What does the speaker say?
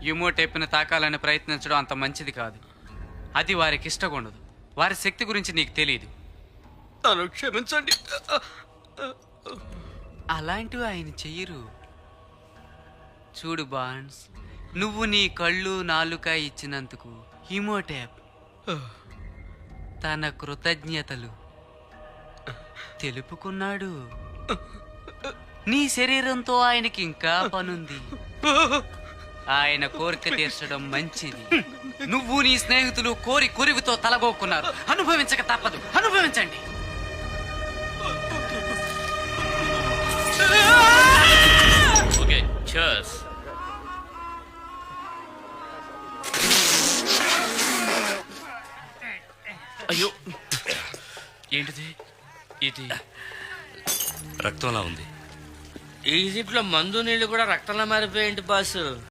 యుమోటేప్ని తాకాలని ప్రయత్నించడం అంత మంచిది కాదు. అది వారికి ఇష్టకుండదు. వారి శక్తి గురించి నీకు తెలియదు. నన్ను క్షమించండి. అలాంటివి ఆయన చెయ్యరు. చూడు బాన్స్, నువ్వు నీ కళ్ళు నాలుక ఇచ్చినందుకు హిమోటేప్ తన కృతజ్ఞతలు తెలుపుకున్నాడు. నీ శరీరంతో ఆయనకి ఇంకా పనుంది. ఆయన కోరిక తీర్చడం మంచిది. నువ్వు నీ స్నేహితులు కోరి కొరివితో తలగొక్కున్నారు. అనుభవించక తప్పదు. అనుభవించండి. Okay, cheers. అయ్యో, ఏంటిది ఇది? రక్తంలా ఉంది. ఈజిప్ట్ లో మందు నీళ్లు కూడా రక్తంలో మారిపోయేంటి బాసు?